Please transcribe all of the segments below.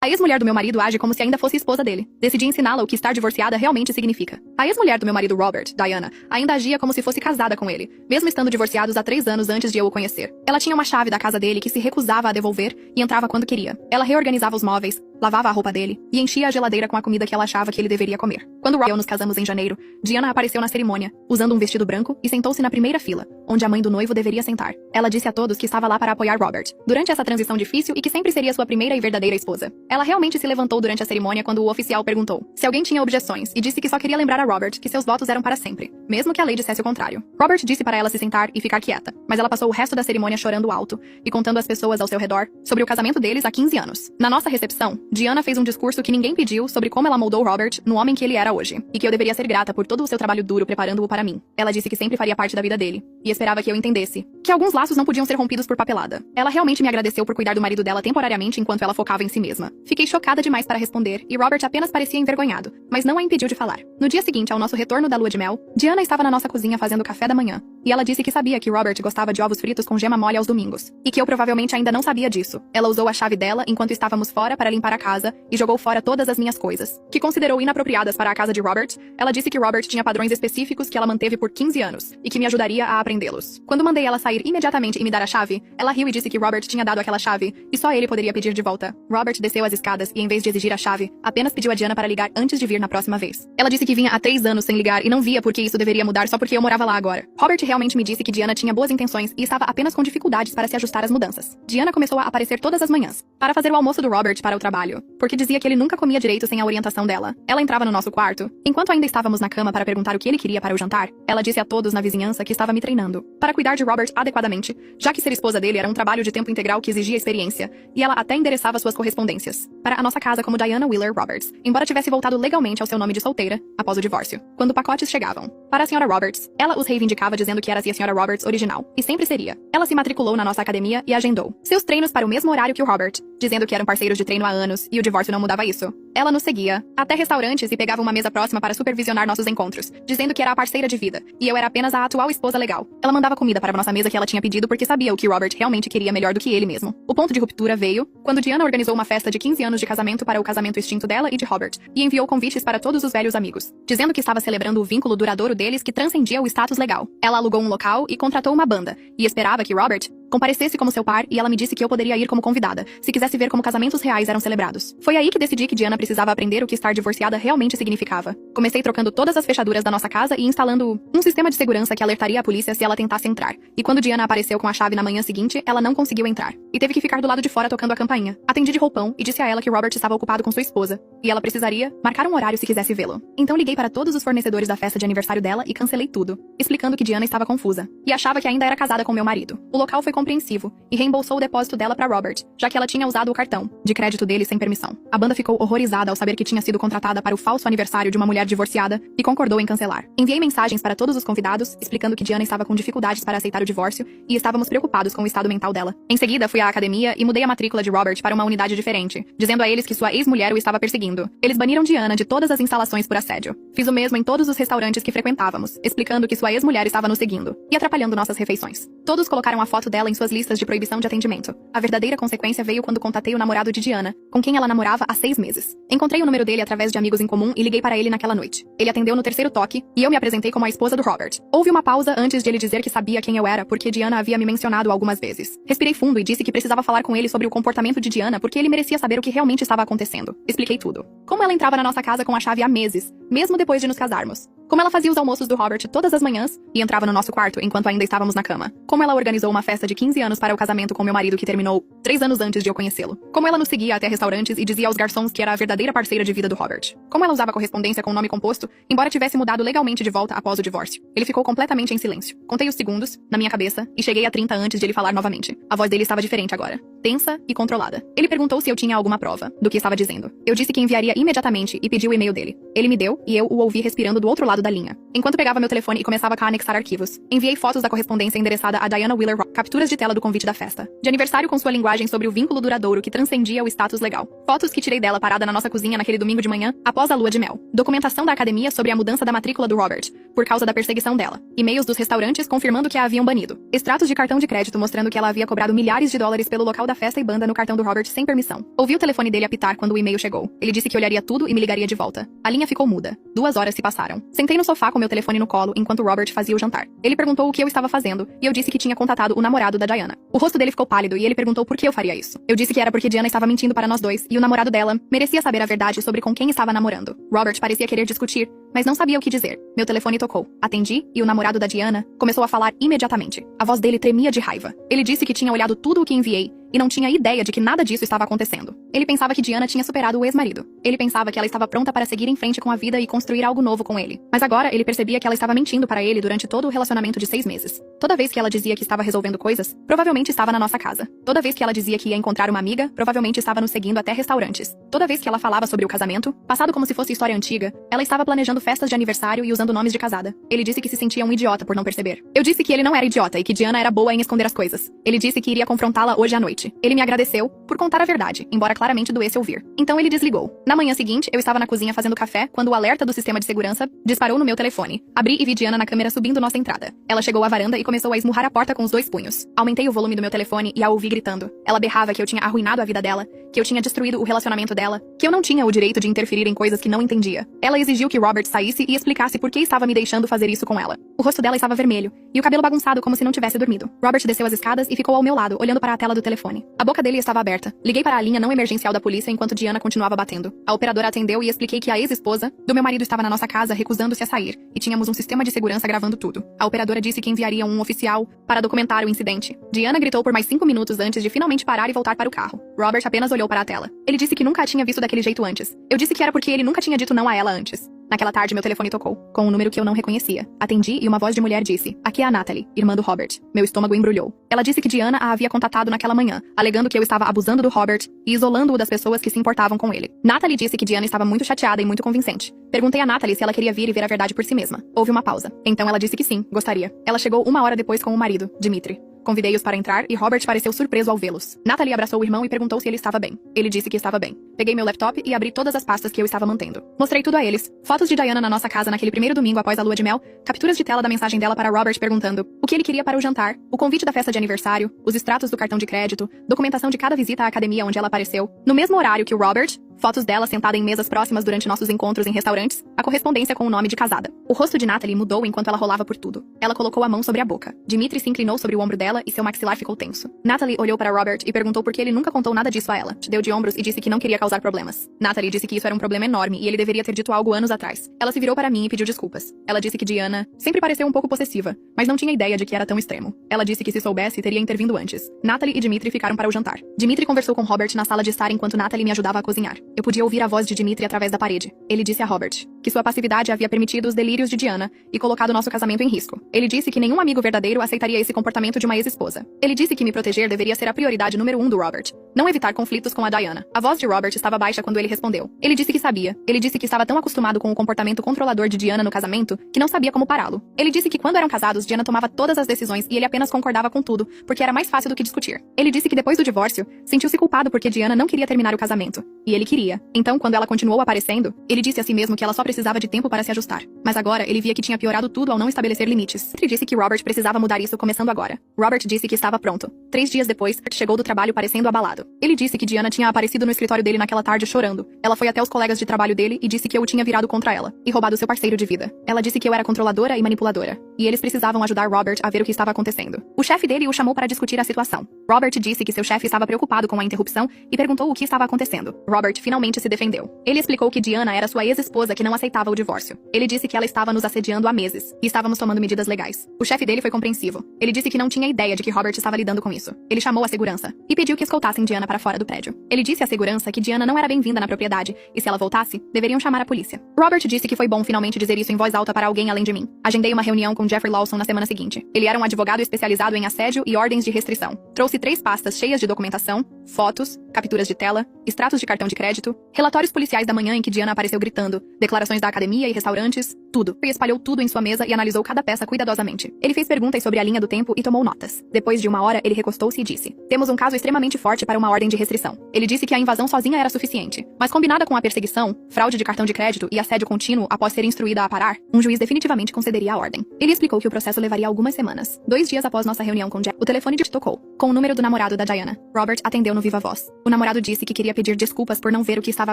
A ex-mulher do meu marido age como se ainda fosse esposa dele. Decidi ensiná-la o que estar divorciada realmente significa. A ex-mulher do meu marido Robert, Diana, ainda agia como se fosse casada com ele, mesmo estando divorciados há 3 anos antes de eu o conhecer. Ela tinha uma chave da casa dele que se recusava a devolver e entrava quando queria. Ela reorganizava os móveis, lavava a roupa dele e enchia a geladeira com a comida que ela achava que ele deveria comer. Quando Rob e eu nos casamos em janeiro, Diana apareceu na cerimônia, usando um vestido branco e sentou-se na primeira fila, onde a mãe do noivo deveria sentar. Ela disse a todos que estava lá para apoiar Robert durante essa transição difícil e que sempre seria sua primeira e verdadeira esposa. Ela realmente se levantou durante a cerimônia quando o oficial perguntou se alguém tinha objeções e disse que só queria lembrar a Robert que seus votos eram para sempre, mesmo que a lei dissesse o contrário. Robert disse para ela se sentar e ficar quieta, mas ela passou o resto da cerimônia chorando alto e contando às pessoas ao seu redor sobre o casamento deles há 15 anos. Na nossa recepção, Diana fez um discurso que ninguém pediu sobre como ela moldou Robert no homem que ele era hoje, e que eu deveria ser grata por todo o seu trabalho duro preparando-o para mim. Ela disse que sempre faria parte da vida dele, e esperava que eu entendesse que alguns laços não podiam ser rompidos por papelada. Ela realmente me agradeceu por cuidar do marido dela temporariamente enquanto ela focava em si mesma. Fiquei chocada demais para responder, e Robert apenas parecia envergonhado, mas não a impediu de falar. No dia seguinte ao nosso retorno da lua de mel, Diana estava na nossa cozinha fazendo café da manhã, e ela disse que sabia que Robert gostava de ovos fritos com gema mole aos domingos, e que eu provavelmente ainda não sabia disso. Ela usou a chave dela enquanto estávamos fora para limpar a casa, e jogou fora todas as minhas coisas, que considerou inapropriadas para a casa de Robert. Ela disse que Robert tinha padrões específicos que ela manteve por 15 anos, e que me ajudaria a aprendê-los. Quando mandei ela sair imediatamente e me dar a chave, ela riu e disse que Robert tinha dado aquela chave, e só ele poderia pedir de volta. Robert desceu as escadas e, em vez de exigir a chave, apenas pediu a Diana para ligar antes de vir na próxima vez. Ela disse que vinha há 3 anos sem ligar e não via por que isso deveria mudar só porque eu morava lá agora. Robert realmente me disse que Diana tinha boas intenções e estava apenas com dificuldades para se ajustar às mudanças. Diana começou a aparecer todas as manhãs, para fazer o almoço do Robert para o trabalho, porque dizia que ele nunca comia direito sem a orientação dela. Ela entrava no nosso quarto, enquanto ainda estávamos na cama para perguntar o que ele queria para o jantar. Ela disse a todos na vizinhança que estava me treinando para cuidar de Robert adequadamente, já que ser esposa dele era um trabalho de tempo integral que exigia experiência, e ela até endereçava suas correspondências para a nossa casa como Diana Wheeler Roberts, embora tivesse voltado legalmente ao seu nome de solteira após o divórcio. Quando pacotes chegavam para a Sra. Roberts, ela os reivindicava dizendo que era a Sra. Roberts original, e sempre seria. Ela se matriculou na nossa academia e agendou seus treinos para o mesmo horário que o Robert, dizendo que eram parceiros de treino há anos, e o divórcio não mudava isso. Ela nos seguia até restaurantes e pegava uma mesa próxima para supervisionar nossos encontros, dizendo que era a parceira de vida, e eu era apenas a atual esposa legal. Ela mandava comida para a nossa mesa que ela tinha pedido porque sabia o que Robert realmente queria melhor do que ele mesmo. O ponto de ruptura veio quando Diana organizou uma festa de 15 anos de casamento para o casamento extinto dela e de Robert, e enviou convites para todos os velhos amigos, dizendo que estava celebrando o vínculo duradouro deles que transcendia o status legal. Ela alugou um local e contratou uma banda, e esperava que Robert comparecesse como seu par, e ela me disse que eu poderia ir como convidada, se quisesse ver como casamentos reais eram celebrados. Foi aí que decidi que Diana precisava aprender o que estar divorciada realmente significava. Comecei trocando todas as fechaduras da nossa casa e instalando um sistema de segurança que alertaria a polícia se ela tentasse entrar. E quando Diana apareceu com a chave na manhã seguinte, ela não conseguiu entrar, e teve que ficar do lado de fora tocando a campainha. Atendi de roupão e disse a ela que Robert estava ocupado com sua esposa, e ela precisaria marcar um horário se quisesse vê-lo. Então liguei para todos os fornecedores da festa de aniversário dela e cancelei tudo, explicando que Diana estava confusa, e achava que ainda era casada com meu marido. O local foi compreensivo, e reembolsou o depósito dela para Robert, já que ela tinha usado o cartão de crédito dele sem permissão. A banda ficou horrorizada ao saber que tinha sido contratada para o falso aniversário de uma mulher divorciada e concordou em cancelar. Enviei mensagens para todos os convidados, explicando que Diana estava com dificuldades para aceitar o divórcio e estávamos preocupados com o estado mental dela. Em seguida, fui à academia e mudei a matrícula de Robert para uma unidade diferente, dizendo a eles que sua ex-mulher o estava perseguindo. Eles baniram Diana de todas as instalações por assédio. Fiz o mesmo em todos os restaurantes que frequentávamos, explicando que sua ex-mulher estava nos seguindo e atrapalhando nossas refeições. Todos colocaram a foto dela em suas listas de proibição de atendimento. A verdadeira consequência veio quando contatei o namorado de Diana, com quem ela namorava há 6 meses. Encontrei o número dele através de amigos em comum e liguei para ele naquela noite. Ele atendeu no 3º toque, e eu me apresentei como a esposa do Robert. Houve uma pausa antes de ele dizer que sabia quem eu era porque Diana havia me mencionado algumas vezes. Respirei fundo e disse que precisava falar com ele sobre o comportamento de Diana porque ele merecia saber o que realmente estava acontecendo. Expliquei tudo. Como ela entrava na nossa casa com a chave há meses, mesmo depois de nos casarmos. Como ela fazia os almoços do Robert todas as manhãs e entrava no nosso quarto enquanto ainda estávamos na cama. Como ela organizou uma festa de 15 anos para o casamento com meu marido que terminou 3 anos antes de eu conhecê-lo. Como ela nos seguia até restaurantes e dizia aos garçons que era a verdadeira parceira de vida do Robert. Como ela usava correspondência com nome composto, embora tivesse mudado legalmente de volta após o divórcio. Ele ficou completamente em silêncio. Contei os segundos, na minha cabeça, e cheguei a 30 antes de ele falar novamente. A voz dele estava diferente agora. Tensa e controlada. Ele perguntou se eu tinha alguma prova do que estava dizendo. Eu disse que enviaria imediatamente e pediu o e-mail dele. Ele me deu e eu o ouvi respirando do outro lado da linha, enquanto pegava meu telefone e começava a anexar arquivos. Enviei fotos da correspondência endereçada a Diana Wheeler, capturas de tela do convite da festa de aniversário com sua linguagem sobre o vínculo duradouro que transcendia o status legal. Fotos que tirei dela parada na nossa cozinha naquele domingo de manhã, após a lua de mel. Documentação da academia sobre a mudança da matrícula do Robert, por causa da perseguição dela. E-mails dos restaurantes confirmando que a haviam banido. Extratos de cartão de crédito mostrando que ela havia cobrado milhares de dólares pelo local da festa e banda no cartão do Robert sem permissão. Ouvi o telefone dele apitar quando o e-mail chegou. Ele disse que olharia tudo e me ligaria de volta. A linha ficou muda. 2 horas se passaram. Sentei no sofá com meu telefone no colo enquanto Robert fazia o jantar. Ele perguntou o que eu estava fazendo e eu disse que tinha contatado o namorado da Diana. O rosto dele ficou pálido e ele perguntou por que eu faria isso. Eu disse que era porque Diana estava mentindo para nós dois e o namorado dela merecia saber a verdade sobre com quem estava namorando. Robert parecia querer discutir, mas não sabia o que dizer. Meu telefone tocou. Atendi e o namorado da Diana começou a falar imediatamente. A voz dele tremia de raiva. Ele disse que tinha olhado tudo o que enviei e não tinha ideia de que nada disso estava acontecendo. Ele pensava que Diana tinha superado o ex-marido. Ele pensava que ela estava pronta para seguir em frente com a vida e construir algo novo com ele. Mas agora ele percebia que ela estava mentindo para ele durante todo o relacionamento de 6 meses. Toda vez que ela dizia que estava resolvendo coisas, provavelmente estava na nossa casa. Toda vez que ela dizia que ia encontrar uma amiga, provavelmente estava nos seguindo até restaurantes. Toda vez que ela falava sobre o casamento, passado como se fosse história antiga, ela estava planejando festas de aniversário e usando nomes de casada. Ele disse que se sentia um idiota por não perceber. Eu disse que ele não era idiota e que Diana era boa em esconder as coisas. Ele disse que iria confrontá-la hoje à noite. Ele me agradeceu por contar a verdade, embora claramente doesse ouvir. Então ele desligou. Na manhã seguinte, eu estava na cozinha fazendo café quando o alerta do sistema de segurança disparou no meu telefone. Abri e vi Diana na câmera subindo nossa entrada. Ela chegou à varanda e começou a esmurrar a porta com os 2 punhos. Aumentei o volume do meu telefone e a ouvi gritando. Ela berrava que eu tinha arruinado a vida dela, que eu tinha destruído o relacionamento dela, que eu não tinha o direito de interferir em coisas que não entendia. Ela exigiu que Robert saísse e explicasse por que estava me deixando fazer isso com ela. O rosto dela estava vermelho e o cabelo bagunçado como se não tivesse dormido. Robert desceu as escadas e ficou ao meu lado, olhando para a tela do telefone. A boca dele estava aberta. Liguei para a linha não emergencial da polícia enquanto Diana continuava batendo. A operadora atendeu e expliquei que a ex-esposa do meu marido estava na nossa casa recusando-se a sair e tínhamos um sistema de segurança gravando tudo. A operadora disse que enviaria um oficial para documentar o incidente. Diana gritou por mais 5 minutos antes de finalmente parar e voltar para o carro. Robert apenas olhou para a tela. Ele disse que nunca a tinha visto daquele jeito antes. Eu disse que era porque ele nunca tinha dito não a ela antes. Naquela tarde, meu telefone tocou, com um número que eu não reconhecia. Atendi e uma voz de mulher disse: "Aqui é a Natalie, irmã do Robert." Meu estômago embrulhou. Ela disse que Diana a havia contatado naquela manhã, alegando que eu estava abusando do Robert e isolando-o das pessoas que se importavam com ele. Natalie disse que Diana estava muito chateada e muito convincente. Perguntei a Natalie se ela queria vir e ver a verdade por si mesma. Houve uma pausa. Então ela disse que sim, gostaria. Ela chegou 1 hora depois com o marido, Dimitri. Convidei-os para entrar e Robert pareceu surpreso ao vê-los. Natalie abraçou o irmão e perguntou se ele estava bem. Ele disse que estava bem. Peguei meu laptop e abri todas as pastas que eu estava mantendo. Mostrei tudo a eles. Fotos de Diana na nossa casa naquele primeiro domingo após a lua de mel, capturas de tela da mensagem dela para Robert perguntando o que ele queria para o jantar, o convite da festa de aniversário, os extratos do cartão de crédito, documentação de cada visita à academia onde ela apareceu. No mesmo horário que o Robert, fotos dela sentada em mesas próximas durante nossos encontros em restaurantes, a correspondência com o nome de casada. O rosto de Natalie mudou enquanto ela rolava por tudo. Ela colocou a mão sobre a boca. Dimitri se inclinou sobre o ombro dela e seu maxilar ficou tenso. Natalie olhou para Robert e perguntou por que ele nunca contou nada disso a ela. Deu de ombros e disse que não queria causar problemas. Natalie disse que isso era um problema enorme e ele deveria ter dito algo anos atrás. Ela se virou para mim e pediu desculpas. Ela disse que Diana sempre pareceu um pouco possessiva, mas não tinha ideia de que era tão extremo. Ela disse que se soubesse, teria intervindo antes. Natalie e Dimitri ficaram para o jantar. Dimitri conversou com Robert na sala de estar enquanto Natalie me ajudava a cozinhar. Eu podia ouvir a voz de Dimitri através da parede. Ele disse a Robert que sua passividade havia permitido os delírios de Diana e colocado nosso casamento em risco. Ele disse que nenhum amigo verdadeiro aceitaria esse comportamento de uma ex-esposa. Ele disse que me proteger deveria ser a prioridade número 1 do Robert, não evitar conflitos com a Diana. A voz de Robert estava baixa quando ele respondeu. Ele disse que sabia. Ele disse que estava tão acostumado com o comportamento controlador de Diana no casamento que não sabia como pará-lo. Ele disse que quando eram casados, Diana tomava todas as decisões e ele apenas concordava com tudo, porque era mais fácil do que discutir. Ele disse que depois do divórcio, sentiu-se culpado porque Diana não queria terminar o casamento. E ele queria. Então, quando ela continuou aparecendo, ele disse a si mesmo que ela só precisava de tempo para se ajustar. Mas agora, ele via que tinha piorado tudo ao não estabelecer limites. Ele disse que Robert precisava mudar isso começando agora. Robert disse que estava pronto. 3 dias depois, chegou do trabalho parecendo abalado. Ele disse que Diana tinha aparecido no escritório dele naquela tarde chorando. Ela foi até os colegas de trabalho dele e disse que eu o tinha virado contra ela e roubado seu parceiro de vida. Ela disse que eu era controladora e manipuladora. E eles precisavam ajudar Robert a ver o que estava acontecendo. O chefe dele o chamou para discutir a situação. Robert disse que seu chefe estava preocupado com a interrupção e perguntou o que estava acontecendo. Robert finalmente se defendeu. Ele explicou que Diana era sua ex-esposa que não aceitava o divórcio. Ele disse que ela estava nos assediando há meses e estávamos tomando medidas legais. O chefe dele foi compreensivo. Ele disse que não tinha ideia de que Robert estava lidando com isso. Ele chamou a segurança e pediu que escoltassem Diana para fora do prédio. Ele disse à segurança que Diana não era bem-vinda na propriedade e se ela voltasse, deveriam chamar a polícia. Robert disse que foi bom finalmente dizer isso em voz alta para alguém além de mim. Agendei uma reunião com Jeffrey Lawson na semana seguinte. Ele era um advogado especializado em assédio e ordens de restrição. Trouxe 3 pastas cheias de documentação, fotos, capturas de tela, extratos de cartão de crédito, relatórios policiais da manhã em que Diana apareceu gritando, declarações da academia e restaurantes, tudo. Ele espalhou tudo em sua mesa e analisou cada peça cuidadosamente. Ele fez perguntas sobre a linha do tempo e tomou notas. Depois de uma hora, ele recostou-se e disse: temos um caso extremamente forte para uma ordem de restrição. Ele disse que a invasão sozinha era suficiente, mas combinada com a perseguição, fraude de cartão de crédito e assédio contínuo após ser instruída a parar, um juiz definitivamente concederia a ordem. Ele explicou que o processo levaria algumas semanas. 2 dias após nossa reunião com Jack, o telefone tocou, com o número do namorado da Diana. Robert atendeu no viva voz. O namorado disse que queria pedir desculpas por não ver o que estava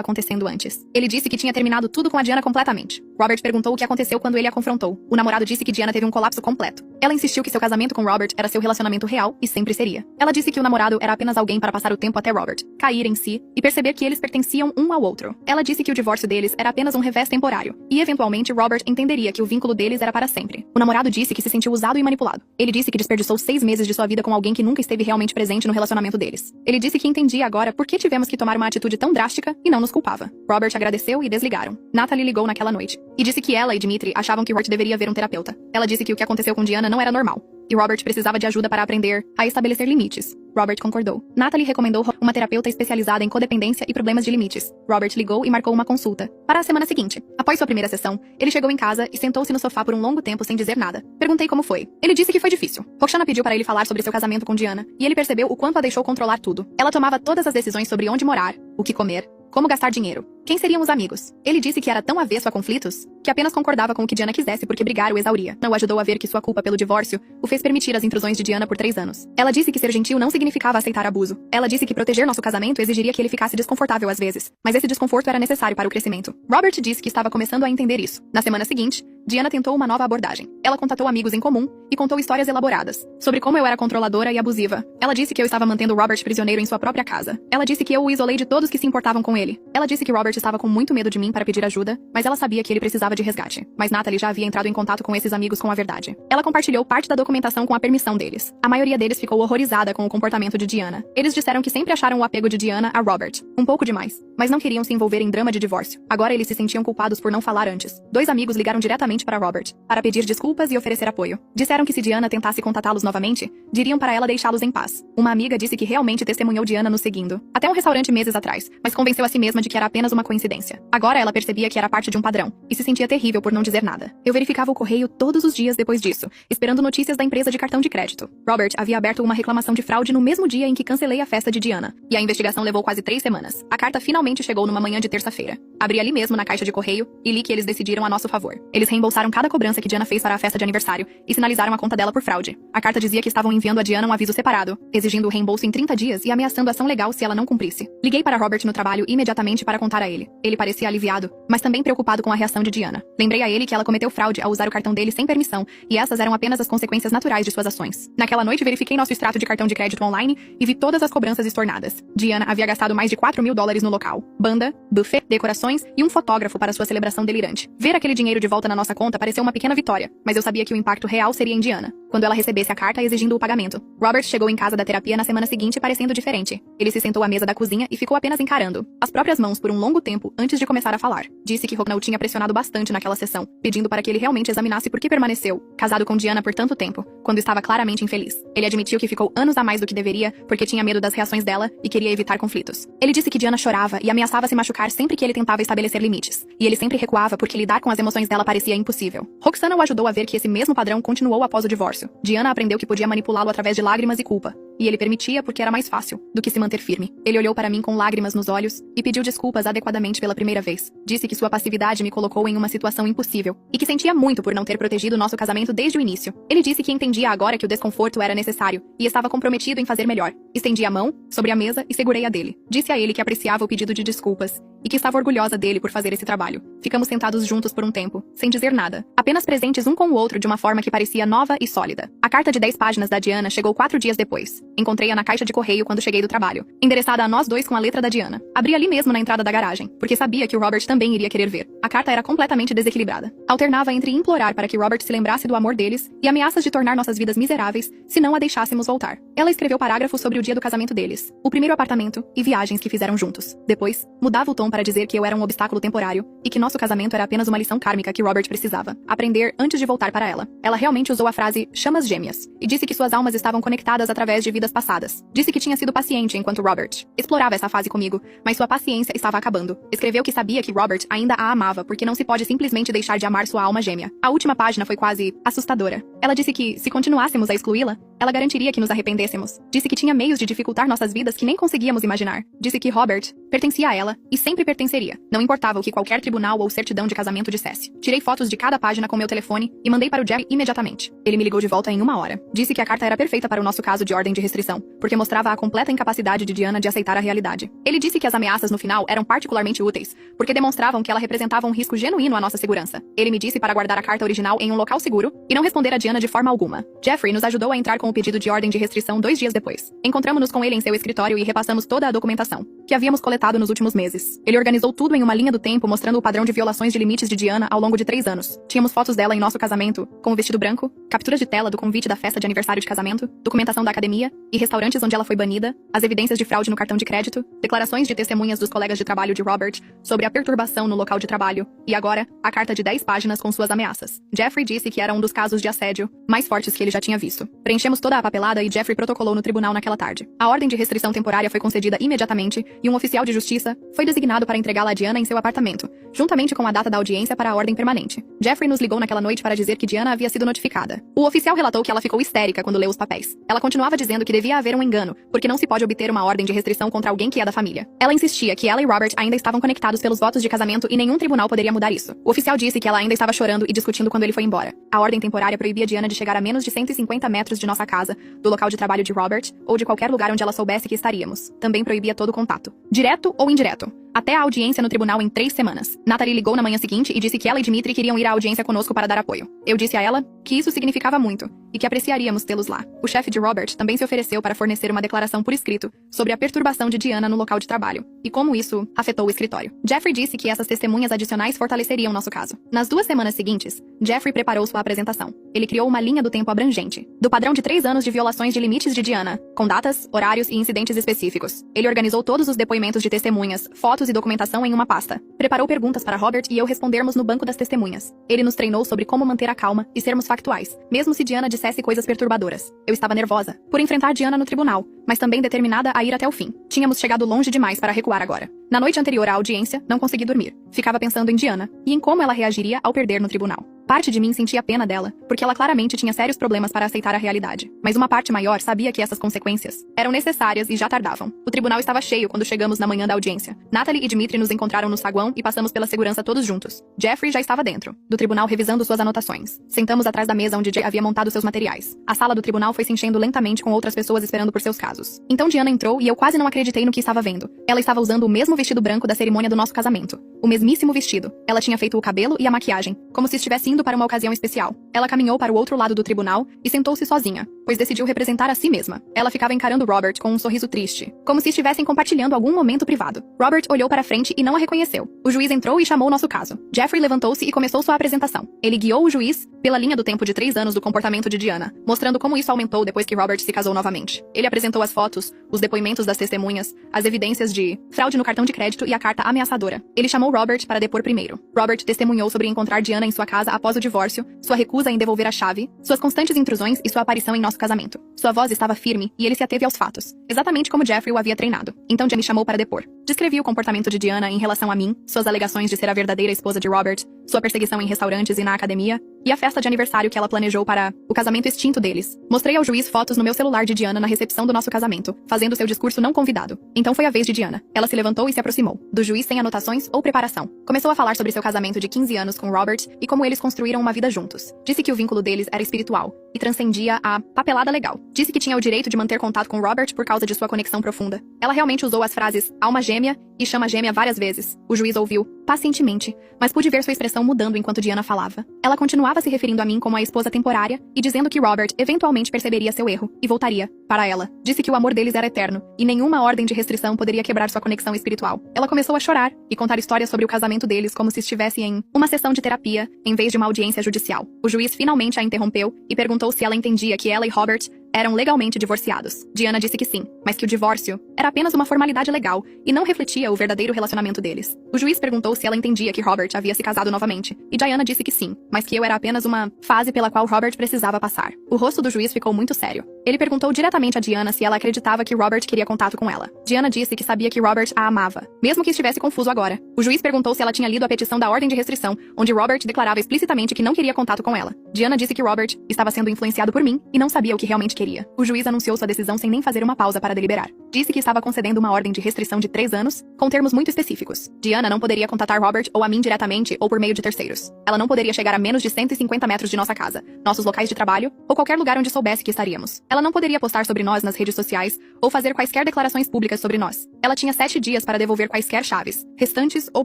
acontecendo antes. Ele disse que tinha terminado tudo com a Diana completamente. Robert perguntou o que aconteceu quando ele a confrontou. O namorado disse que Diana teve um colapso completo. Ela insistiu que seu casamento com Robert era seu relacionamento real e sempre seria. Ela disse que o namorado era apenas alguém para passar o tempo até Robert cair em si e perceber que eles pertenciam um ao outro. Ela disse que o divórcio deles era apenas um revés temporário e eventualmente Robert entenderia que o vínculo deles era para sempre. O namorado disse que se sentiu usado e manipulado. Ele disse que desperdiçou 6 meses de sua vida com alguém que nunca esteve realmente presente no relacionamento deles. Ele disse que entendia agora por que tivemos que tomar uma atitude tão drástica e não nos culpava. Robert agradeceu e desligaram. Natalie ligou naquela noite e disse que ela e Dmitry achavam que Robert deveria ver um terapeuta. Ela disse que o que aconteceu com Diana não era normal e Robert precisava de ajuda para aprender a estabelecer limites. Robert concordou. Natalie recomendou uma terapeuta especializada em codependência e problemas de limites. Robert ligou e marcou uma consulta para a semana seguinte. Após sua primeira sessão, ele chegou em casa e sentou-se no sofá por um longo tempo sem dizer nada. Perguntei como foi. Ele disse que foi difícil. Roxana pediu para ele falar sobre seu casamento com Diana e ele percebeu o quanto a deixou controlar tudo. Ela tomava todas as decisões sobre onde morar, o que comer, como gastar dinheiro, quem seriam os amigos. Ele disse que era tão avesso a conflitos que apenas concordava com o que Diana quisesse porque brigar o exauria. Não o ajudou a ver que sua culpa pelo divórcio o fez permitir as intrusões de Diana por 3 anos. Ela disse que ser gentil não significava aceitar abuso. Ela disse que proteger nosso casamento exigiria que ele ficasse desconfortável às vezes, mas esse desconforto era necessário para o crescimento. Robert disse que estava começando a entender isso. Na semana seguinte, Diana tentou uma nova abordagem. Ela contatou amigos em comum e contou histórias elaboradas sobre como eu era controladora e abusiva. Ela disse que eu estava mantendo Robert prisioneiro em sua própria casa. Ela disse que eu o isolei de todos que se importavam com ele. Ela disse que Robert estava com muito medo de mim para pedir ajuda, mas ela sabia que ele precisava de resgate. Mas Natalie já havia entrado em contato com esses amigos com a verdade. Ela compartilhou parte da documentação com a permissão deles. A maioria deles ficou horrorizada com o comportamento de Diana. Eles disseram que sempre acharam o apego de Diana a Robert um pouco demais, mas não queriam se envolver em drama de divórcio. Agora eles se sentiam culpados por não falar antes. 2 amigos ligaram diretamente para Robert para pedir desculpas e oferecer apoio. Disseram que se Diana tentasse contatá-los novamente, diriam para ela deixá-los em paz. Uma amiga disse que realmente testemunhou Diana nos seguindo até um restaurante meses atrás, mas convenceu a si mesma de que era apenas uma coincidência. Agora ela percebia que era parte de um padrão e se sentia terrível por não dizer nada. Eu verificava o correio todos os dias depois disso, esperando notícias da empresa de cartão de crédito. Robert havia aberto uma reclamação de fraude no mesmo dia em que cancelei a festa de Diana, e a investigação levou quase 3 semanas. A carta finalmente chegou numa manhã de terça-feira. Abri ali mesmo na caixa de correio e li que eles decidiram a nosso favor. Eles reembolsaram cada cobrança que Diana fez para a festa de aniversário e sinalizaram a conta dela por fraude. A carta dizia que estavam enviando a Diana um aviso separado, exigindo o reembolso em 30 dias e ameaçando ação legal se ela não cumprisse. Liguei para Robert no trabalho imediatamente para contar a ele. Ele parecia aliviado, mas também preocupado com a reação de Diana. Lembrei a ele que ela cometeu fraude ao usar o cartão dele sem permissão e essas eram apenas as consequências naturais de suas ações. Naquela noite verifiquei nosso extrato de cartão de crédito online e vi todas as cobranças estornadas. Diana havia gastado mais de $4.000 no local. Banda, buffet, decorações e um fotógrafo para sua celebração delirante. Ver aquele dinheiro de volta na nossa conta pareceu uma pequena vitória, mas eu sabia que o impacto real seria em Diana, quando ela recebesse a carta exigindo o pagamento. Robert chegou em casa da terapia na semana seguinte parecendo diferente. Ele se sentou à mesa da cozinha e ficou apenas encarando as próprias mãos por um longo tempo antes de começar a falar. Disse que Rockna o tinha pressionado bastante naquela sessão, pedindo para que ele realmente examinasse por que permaneceu casado com Diana por tanto tempo, quando estava claramente infeliz. Ele admitiu que ficou anos a mais do que deveria porque tinha medo das reações dela e queria evitar conflitos. Ele disse que Diana chorava e ameaçava se machucar sempre que ele tentava estabelecer limites, e ele sempre recuava porque lidar com as emoções dela parecia impossível. Roxana o ajudou a ver que esse mesmo padrão continuou após o divórcio. Diana aprendeu que podia manipulá-lo através de lágrimas e culpa, e ele permitia porque era mais fácil do que se manter firme. Ele olhou para mim com lágrimas nos olhos e pediu desculpas adequadamente pela primeira vez. Disse que sua passividade me colocou em uma situação impossível e que sentia muito por não ter protegido nosso casamento desde o início. Ele disse que entendia agora que o desconforto era necessário e estava comprometido em fazer melhor. Estendi a mão sobre a mesa e segurei a dele. Disse a ele que apreciava o pedido de desculpas e que estava orgulhosa dele por fazer esse trabalho. Ficamos sentados juntos por um tempo, sem dizer nada, apenas presentes um com o outro de uma forma que parecia nova e sólida. A carta de 10 páginas da Diana chegou 4 dias depois. Encontrei-a na caixa de correio quando cheguei do trabalho, endereçada a nós dois com a letra da Diana. Abri ali mesmo na entrada da garagem, porque sabia que o Robert também iria querer ver. A carta era completamente desequilibrada. Alternava entre implorar para que Robert se lembrasse do amor deles e ameaças de tornar nossas vidas miseráveis se não a deixássemos voltar. Ela escreveu parágrafos sobre o dia do casamento deles, o primeiro apartamento e viagens que fizeram juntos. Depois, mudava o tom para dizer que eu era um obstáculo temporário e que nosso casamento era apenas uma lição kármica que Robert precisava aprender antes de voltar para ela. Ela realmente usou a frase chamas gêmeas e disse que suas almas estavam conectadas através de vidas vidas passadas. Disse que tinha sido paciente enquanto Robert explorava essa fase comigo, mas sua paciência estava acabando. Escreveu que sabia que Robert ainda a amava porque não se pode simplesmente deixar de amar sua alma gêmea. A última página foi quase assustadora. Ela disse que, se continuássemos a excluí-la, ela garantiria que nos arrependêssemos. Disse que tinha meios de dificultar nossas vidas que nem conseguíamos imaginar. Disse que Robert pertencia a ela e sempre pertenceria. Não importava o que qualquer tribunal ou certidão de casamento dissesse. Tirei fotos de cada página com meu telefone e mandei para o Jerry imediatamente. Ele me ligou de volta em 1 hora. Disse que a carta era perfeita para o nosso caso de ordem de restrição, porque mostrava a completa incapacidade de Diana de aceitar a realidade. Ele disse que as ameaças no final eram particularmente úteis, porque demonstravam que ela representava um risco genuíno à nossa segurança. Ele me disse para guardar a carta original em um local seguro e não responder a Diana de forma alguma. Jeffrey nos ajudou a entrar com o pedido de ordem de restrição 2 dias depois. Encontramos-nos com ele em seu escritório e repassamos toda a documentação que havíamos coletado nos últimos meses. Ele organizou tudo em uma linha do tempo, mostrando o padrão de violações de limites de Diana ao longo de 3 anos. Tínhamos fotos dela em nosso casamento, com o vestido branco, capturas de tela do convite da festa de aniversário de casamento, documentação da academia e restaurantes onde ela foi banida, as evidências de fraude no cartão de crédito, declarações de testemunhas dos colegas de trabalho de Robert sobre a perturbação no local de trabalho, e agora, a carta de 10 páginas com suas ameaças. Jeffrey disse que era um dos casos de assédio mais fortes que ele já tinha visto. Preenchemos toda a papelada e Jeffrey protocolou no tribunal naquela tarde. A ordem de restrição temporária foi concedida imediatamente e um oficial de justiça foi designado para entregá-la a Diana em seu apartamento, juntamente com a data da audiência para a ordem permanente. Jeffrey nos ligou naquela noite para dizer que Diana havia sido notificada. O oficial relatou que ela ficou histérica quando leu os papéis. Ela continuava dizendo que devia haver um engano, porque não se pode obter uma ordem de restrição contra alguém que é da família. Ela insistia que ela e Robert ainda estavam conectados pelos votos de casamento e nenhum tribunal poderia mudar isso. O oficial disse que ela ainda estava chorando e discutindo quando ele foi embora. A ordem temporária proibia Diana de chegar a menos de 150 metros de nossa casa, do local de trabalho de Robert, ou de qualquer lugar onde ela soubesse que estaríamos. Também proibia todo contato, direto ou indireto, até a audiência no tribunal em 3 semanas. Natalie ligou na manhã seguinte e disse que ela e Dmitry queriam ir à audiência conosco para dar apoio. Eu disse a ela que isso significava muito e que apreciaríamos tê-los lá. O chefe de Robert também se ofereceu para fornecer uma declaração por escrito sobre a perturbação de Diana no local de trabalho e como isso afetou o escritório. Jeffrey disse que essas testemunhas adicionais fortaleceriam nosso caso. Nas 2 semanas seguintes, Jeffrey preparou sua apresentação. Ele criou uma linha do tempo abrangente, do padrão de 3 anos de violações de limites de Diana, com datas, horários e incidentes específicos. Ele organizou todos os depoimentos de testemunhas, fotos e documentação em uma pasta. Preparou perguntas para Robert e eu respondermos no banco das testemunhas. Ele nos treinou sobre como manter a calma e sermos factuais, mesmo se Diana dissesse coisas perturbadoras. Eu estava nervosa por enfrentar Diana no tribunal, mas também determinada a ir até o fim. Tínhamos chegado longe demais para recuar agora. Na noite anterior à audiência, não consegui dormir. Ficava pensando em Diana e em como ela reagiria ao perder no tribunal. Parte de mim sentia pena dela, porque ela claramente tinha sérios problemas para aceitar a realidade. Mas uma parte maior sabia que essas consequências eram necessárias e já tardavam. O tribunal estava cheio quando chegamos na manhã da audiência. Natalie e Dmitry nos encontraram no saguão e passamos pela segurança todos juntos. Jeffrey já estava dentro do tribunal revisando suas anotações. Sentamos atrás da mesa onde Jay havia montado seus materiais. A sala do tribunal foi se enchendo lentamente com outras pessoas esperando por seus casos. Então Diana entrou e eu quase não acreditei no que estava vendo. Ela estava usando o mesmo vestido branco da cerimônia do nosso casamento. O mesmíssimo vestido. Ela tinha feito o cabelo e a maquiagem, como se estivesse indo para uma ocasião especial. Ela caminhou para o outro lado do tribunal e sentou-se sozinha, pois decidiu representar a si mesma. Ela ficava encarando Robert com um sorriso triste, como se estivessem compartilhando algum momento privado. Robert olhou para frente e não a reconheceu. O juiz entrou e chamou nosso caso. Jeffrey levantou-se e começou sua apresentação. Ele guiou o juiz pela linha do tempo de 3 anos do comportamento de Diana, mostrando como isso aumentou depois que Robert se casou novamente. Ele apresentou as fotos, os depoimentos das testemunhas, as evidências de fraude no cartão de crédito e a carta ameaçadora. Ele chamou Robert para depor primeiro. Robert testemunhou sobre encontrar Diana em sua casa após o divórcio, sua recusa em devolver a chave, suas constantes intrusões e sua aparição em nosso casamento. Sua voz estava firme e ele se ateve aos fatos, exatamente como Jeffrey o havia treinado. Então Jenny chamou para depor. Descrevi o comportamento de Diana em relação a mim, suas alegações de ser a verdadeira esposa de Robert, sua perseguição em restaurantes e na academia, e a festa de aniversário que ela planejou para o casamento extinto deles. Mostrei ao juiz fotos no meu celular de Diana na recepção do nosso casamento, fazendo seu discurso não convidado. Então foi a vez de Diana. Ela se levantou e se aproximou do juiz sem anotações ou preparação. Começou a falar sobre seu casamento de 15 anos com Robert e como eles construíram uma vida juntos. Disse que o vínculo deles era espiritual e transcendia a papelada legal. Disse que tinha o direito de manter contato com Robert por causa de sua conexão profunda. Ela realmente usou as frases alma gêmea e chama gêmea várias vezes. O juiz ouviu pacientemente, mas pude ver sua expressão mudando enquanto Diana falava. Ela continuava se referindo a mim como a esposa temporária e dizendo que Robert eventualmente perceberia seu erro e voltaria para ela. Disse que o amor deles era eterno e nenhuma ordem de restrição poderia quebrar sua conexão espiritual. Ela começou a chorar e contar histórias sobre o casamento deles como se estivesse em uma sessão de terapia em vez de uma audiência judicial. O juiz finalmente a interrompeu e perguntou se ela entendia que ela e Robert eram legalmente divorciados. Diana disse que sim, mas que o divórcio era apenas uma formalidade legal e não refletia o verdadeiro relacionamento deles. O juiz perguntou se ela entendia que Robert havia se casado novamente, e Diana disse que sim, mas que eu era apenas uma fase pela qual Robert precisava passar. O rosto do juiz ficou muito sério. Ele perguntou diretamente a Diana se ela acreditava que Robert queria contato com ela. Diana disse que sabia que Robert a amava, mesmo que estivesse confuso agora. O juiz perguntou se ela tinha lido a petição da ordem de restrição, onde Robert declarava explicitamente que não queria contato com ela. Diana disse que Robert estava sendo influenciado por mim e não sabia o que realmente queria. O juiz anunciou sua decisão sem nem fazer uma pausa para deliberar. Disse que estava concedendo uma ordem de restrição de 3 anos, com termos muito específicos. Diana não poderia contatar Robert ou a mim diretamente ou por meio de terceiros. Ela não poderia chegar a menos de 150 metros de nossa casa, nossos locais de trabalho ou qualquer lugar onde soubesse que estaríamos. Ela não poderia postar sobre nós nas redes sociais ou fazer quaisquer declarações públicas sobre nós. Ela tinha 7 dias para devolver quaisquer chaves, restantes ou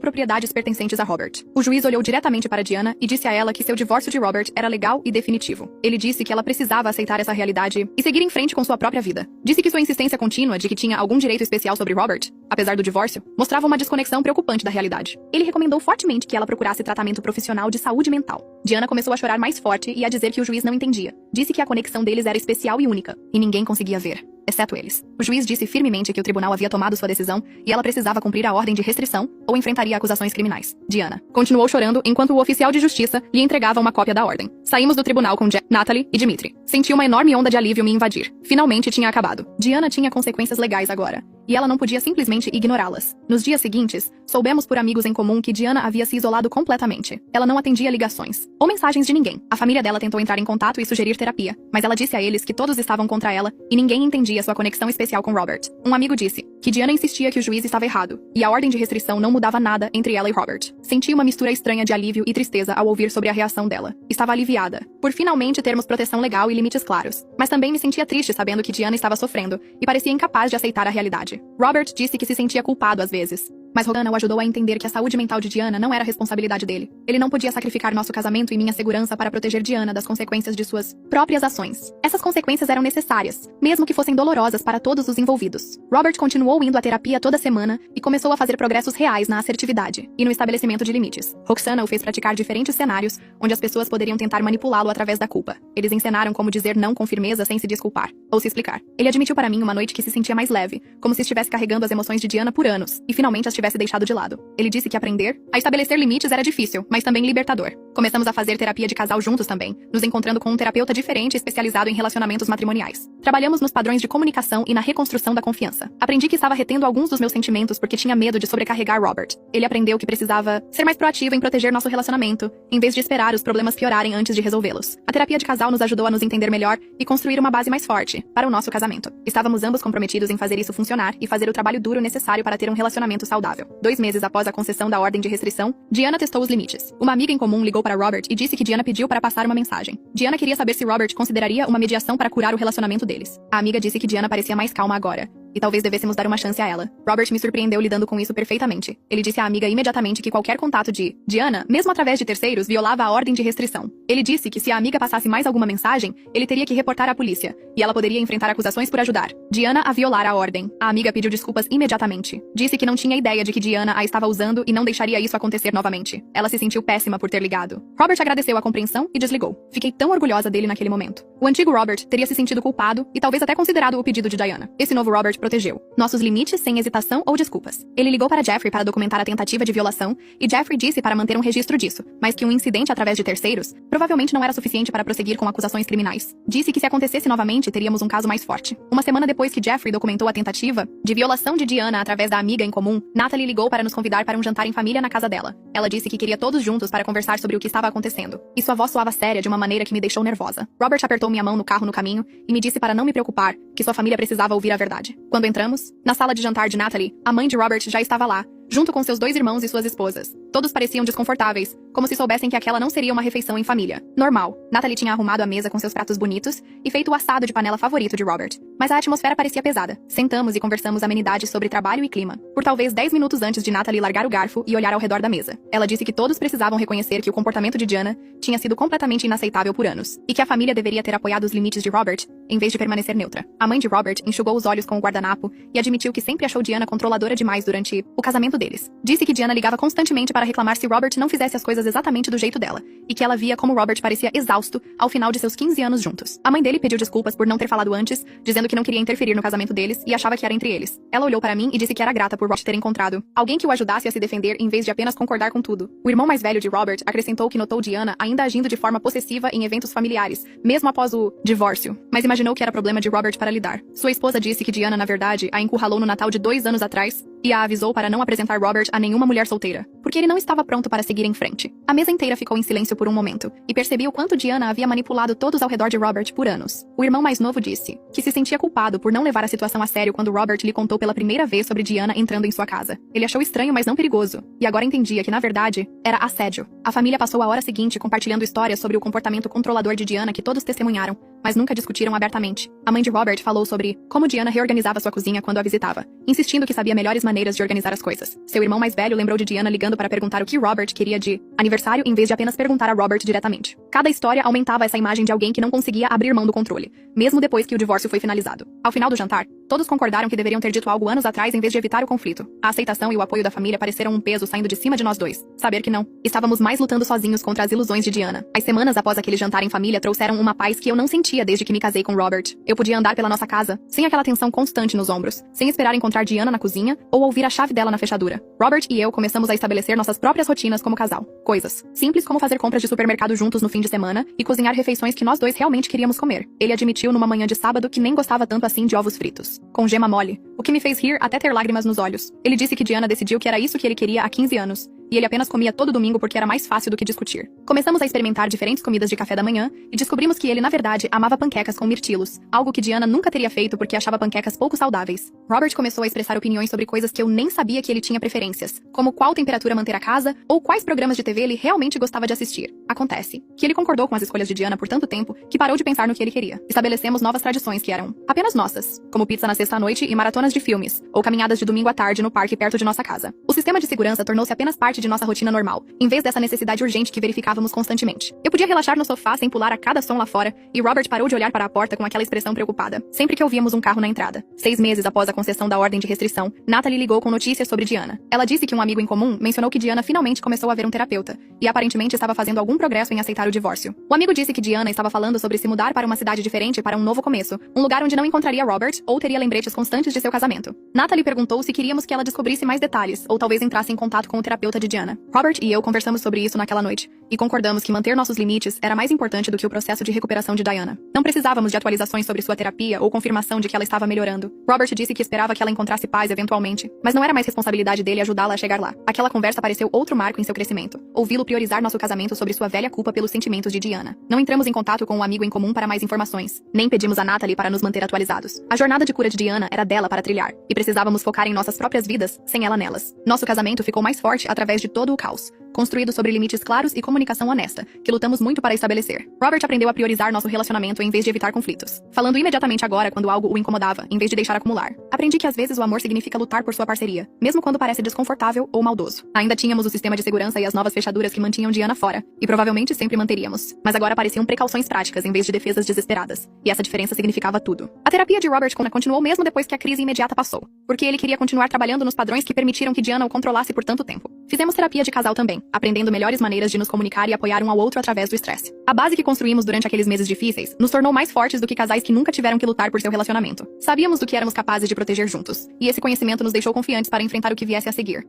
propriedades pertencentes a Robert. O juiz olhou diretamente para Diana e disse a ela que seu divórcio de Robert era legal e definitivo. Ele disse que ela precisava aceitar essa realidade e seguir em frente com sua própria vida. Disse que sua insistência contínua de que tinha algum direito especial sobre Robert, apesar do divórcio, mostrava uma desconexão preocupante da realidade. Ele recomendou fortemente que ela procurasse tratamento profissional de saúde mental. Diana começou a chorar mais forte e a dizer que o juiz não entendia. Disse que a conexão deles era especial e única, e ninguém conseguia ver, exceto eles. O juiz disse firmemente que o tribunal havia tomado sua decisão e ela precisava cumprir a ordem de restrição ou enfrentaria acusações criminais. Diana continuou chorando enquanto o oficial de justiça lhe entregava uma cópia da ordem. Saímos do tribunal com Jack, Natalie e Dimitri. Senti uma enorme onda de alívio me invadir. Finalmente tinha acabado. Diana tinha consequências legais agora, e ela não podia simplesmente ignorá-las. Nos dias seguintes, soubemos por amigos em comum que Diana havia se isolado completamente. Ela não atendia ligações ou mensagens de ninguém. A família dela tentou entrar em contato e sugerir terapia, mas ela disse a eles que todos estavam contra ela e ninguém entendia sua conexão especial com Robert. Um amigo disse que Diana insistia que o juiz estava errado, e a ordem de restrição não mudava nada entre ela e Robert. Senti uma mistura estranha de alívio e tristeza ao ouvir sobre a reação dela. Estava aliviada, por finalmente termos proteção legal e limites claros, mas também me sentia triste sabendo que Diana estava sofrendo e parecia incapaz de aceitar a realidade. Robert disse que se sentia culpado às vezes, mas Rogana o ajudou a entender que a saúde mental de Diana não era responsabilidade dele. Ele não podia sacrificar nosso casamento e minha segurança para proteger Diana das consequências de suas próprias ações. Essas consequências eram necessárias, mesmo que fossem dolorosas para todos os envolvidos. Robert continuou indo à terapia toda semana e começou a fazer progressos reais na assertividade e no estabelecimento de limites. Roxana o fez praticar diferentes cenários onde as pessoas poderiam tentar manipulá-lo através da culpa. Eles encenaram como dizer não com firmeza sem se desculpar ou se explicar. Ele admitiu para mim uma noite que se sentia mais leve, como se estivesse carregando as emoções de Diana por anos e finalmente as tivesse deixado de lado. Ele disse que aprender a estabelecer limites era difícil, mas também libertador. Começamos a fazer terapia de casal juntos também, nos encontrando com um terapeuta diferente especializado em relacionamentos matrimoniais. Trabalhamos nos padrões de comunicação e na reconstrução da confiança. Aprendi que estava retendo alguns dos meus sentimentos porque tinha medo de sobrecarregar Robert. Ele aprendeu que precisava ser mais proativo em proteger nosso relacionamento, em vez de esperar os problemas piorarem antes de resolvê-los. A terapia de casal nos ajudou a nos entender melhor e construir uma base mais forte para o nosso casamento. Estávamos ambos comprometidos em fazer isso funcionar e fazer o trabalho duro necessário para ter um relacionamento saudável. 2 meses após a concessão da ordem de restrição, Diana testou os limites. Uma amiga em comum ligou para Robert e disse que Diana pediu para passar uma mensagem. Diana queria saber se Robert consideraria uma mediação para curar o relacionamento deles. A amiga disse que Diana parecia mais calma agora, e talvez devêssemos dar uma chance a ela. Robert me surpreendeu lidando com isso perfeitamente. Ele disse à amiga imediatamente que qualquer contato de Diana, mesmo através de terceiros, violava a ordem de restrição. Ele disse que se a amiga passasse mais alguma mensagem, ele teria que reportar à polícia, e ela poderia enfrentar acusações por ajudar Diana a violar a ordem. A amiga pediu desculpas imediatamente. Disse que não tinha ideia de que Diana a estava usando e não deixaria isso acontecer novamente. Ela se sentiu péssima por ter ligado. Robert agradeceu a compreensão e desligou. Fiquei tão orgulhosa dele naquele momento. O antigo Robert teria se sentido culpado e talvez até considerado o pedido de Diana. Esse novo Robert protegeu nossos limites sem hesitação ou desculpas. Ele ligou para Jeffrey para documentar a tentativa de violação e Jeffrey disse para manter um registro disso, mas que um incidente através de terceiros provavelmente não era suficiente para prosseguir com acusações criminais. Disse que se acontecesse novamente teríamos um caso mais forte. Uma semana depois que Jeffrey documentou a tentativa de violação de Diana através da amiga em comum, Natalie ligou para nos convidar para um jantar em família na casa dela. Ela disse que queria todos juntos para conversar sobre o que estava acontecendo. E sua voz soava séria de uma maneira que me deixou nervosa. Robert apertou minha mão no carro no caminho e me disse para não me preocupar, que sua família precisava ouvir a verdade. Quando entramos, na sala de jantar de Natalie, a mãe de Robert já estava lá, junto com seus 2 irmãos e suas esposas. Todos pareciam desconfortáveis, como se soubessem que aquela não seria uma refeição em família. Normal. Natalie tinha arrumado a mesa com seus pratos bonitos e feito o assado de panela favorito de Robert. mas a atmosfera parecia pesada. Sentamos e conversamos amenidades sobre trabalho e clima. Por talvez 10 minutos antes de Natalie largar o garfo e olhar ao redor da mesa. Ela disse que todos precisavam reconhecer que o comportamento de Diana tinha sido completamente inaceitável por anos, e que a família deveria ter apoiado os limites de Robert, em vez de permanecer neutra. A mãe de Robert enxugou os olhos com o guardanapo e admitiu que sempre achou Diana controladora demais durante o casamento deles. Disse que Diana ligava constantemente para reclamar se Robert não fizesse as coisas exatamente do jeito dela, e que ela via como Robert parecia exausto ao final de seus 15 anos juntos. A mãe dele pediu desculpas por não ter falado antes, dizendo que não queria interferir no casamento deles e achava que era entre eles. Ela olhou para mim e disse que era grata por Robert ter encontrado alguém que o ajudasse a se defender em vez de apenas concordar com tudo. O irmão mais velho de Robert acrescentou que notou Diana ainda agindo de forma possessiva em eventos familiares, mesmo após o divórcio, mas imaginou que era problema de Robert para lidar. Sua esposa disse que Diana, na verdade, a encurralou no Natal de 2 anos atrás e a avisou para não apresentar Robert a nenhuma mulher solteira, porque ele não estava pronto para seguir em frente. A mesa inteira ficou em silêncio por um momento, e percebi o quanto Diana havia manipulado todos ao redor de Robert por anos. O irmão mais novo disse que se sentia culpado por não levar a situação a sério quando Robert lhe contou pela primeira vez sobre Diana entrando em sua casa. Ele achou estranho, mas não perigoso, e agora entendia que, na verdade, era assédio. A família passou a hora seguinte compartilhando histórias sobre o comportamento controlador de Diana que todos testemunharam, mas nunca discutiram abertamente. A mãe de Robert falou sobre como Diana reorganizava sua cozinha quando a visitava, insistindo que sabia melhores maneiras de organizar as coisas. Seu irmão mais velho lembrou de Diana ligando para perguntar o que Robert queria de aniversário em vez de apenas perguntar a Robert diretamente. Cada história aumentava essa imagem de alguém que não conseguia abrir mão do controle, mesmo depois que o divórcio foi finalizado. Ao final do jantar, todos concordaram que deveriam ter dito algo anos atrás em vez de evitar o conflito. A aceitação e o apoio da família pareceram um peso saindo de cima de nós dois. Saber que não estávamos mais lutando sozinhos contra as ilusões de Diana. As semanas após aquele jantar em família trouxeram uma paz que eu não sentia desde que me casei com Robert. Eu podia andar pela nossa casa, sem aquela tensão constante nos ombros, sem esperar encontrar Diana na cozinha ou ouvir a chave dela na fechadura. Robert e eu começamos a estabelecer nossas próprias rotinas como casal. Coisas simples como fazer compras de supermercado juntos no fim de semana e cozinhar refeições que nós dois realmente queríamos comer. Ele admitiu numa manhã de sábado que nem gostava tanto assim de ovos fritos, com gema mole, o que me fez rir até ter lágrimas nos olhos. Ele disse que Diana decidiu que era isso que ele queria há 15 anos. E ele apenas comia todo domingo porque era mais fácil do que discutir. Começamos a experimentar diferentes comidas de café da manhã e descobrimos que ele, na verdade, amava panquecas com mirtilos, algo que Diana nunca teria feito porque achava panquecas pouco saudáveis. Robert começou a expressar opiniões sobre coisas que eu nem sabia que ele tinha preferências, como qual temperatura manter a casa ou quais programas de TV ele realmente gostava de assistir. Acontece que ele concordou com as escolhas de Diana por tanto tempo que parou de pensar no que ele queria. Estabelecemos novas tradições que eram apenas nossas, como pizza na sexta-noite e maratonas de filmes, ou caminhadas de domingo à tarde no parque perto de nossa casa. O sistema de segurança tornou-se apenas parte de nossa rotina normal, em vez dessa necessidade urgente que verificávamos constantemente. Eu podia relaxar no sofá sem pular a cada som lá fora, e Robert parou de olhar para a porta com aquela expressão preocupada, sempre que ouvíamos um carro na entrada. 6 meses após a concessão da ordem de restrição, Natalie ligou com notícias sobre Diana. Ela disse que um amigo em comum mencionou que Diana finalmente começou a ver um terapeuta, e aparentemente estava fazendo algum progresso em aceitar o divórcio. O amigo disse que Diana estava falando sobre se mudar para uma cidade diferente para um novo começo, um lugar onde não encontraria Robert ou teria lembretes constantes de seu casamento. Natalie perguntou se queríamos que ela descobrisse mais detalhes, ou talvez entrasse em contato com o terapeuta de Diana. Robert e eu conversamos sobre isso naquela noite, e concordamos que manter nossos limites era mais importante do que o processo de recuperação de Diana. Não precisávamos de atualizações sobre sua terapia ou confirmação de que ela estava melhorando. Robert disse que esperava que ela encontrasse paz eventualmente, mas não era mais responsabilidade dele ajudá-la a chegar lá. Aquela conversa pareceu outro marco em seu crescimento. Ouvi-lo priorizar nosso casamento sobre sua velha culpa pelos sentimentos de Diana. Não entramos em contato com um amigo em comum para mais informações, nem pedimos a Natalie para nos manter atualizados. A jornada de cura de Diana era dela para trilhar, e precisávamos focar em nossas próprias vidas, sem ela nelas. Nosso casamento ficou mais forte através de todo o caos, construído sobre limites claros e comunicação honesta, que lutamos muito para estabelecer. Robert aprendeu a priorizar nosso relacionamento em vez de evitar conflitos, falando imediatamente agora quando algo o incomodava, em vez de deixar acumular. Aprendi que às vezes o amor significa lutar por sua parceria, mesmo quando parece desconfortável ou maldoso. Ainda tínhamos o sistema de segurança e as novas fechaduras que mantinham Diana fora, e provavelmente sempre manteríamos. Mas agora pareciam precauções práticas em vez de defesas desesperadas, e essa diferença significava tudo. A terapia de Robert continuou mesmo depois que a crise imediata passou, porque ele queria continuar trabalhando nos padrões que permitiram que Diana o controlasse por tanto tempo. Fizemos terapia de casal também, aprendendo melhores maneiras de nos comunicar e apoiar um ao outro através do estresse. A base que construímos durante aqueles meses difíceis nos tornou mais fortes do que casais que nunca tiveram que lutar por seu relacionamento. Sabíamos do que éramos capazes de proteger juntos, e esse conhecimento nos deixou confiantes para enfrentar o que viesse a seguir.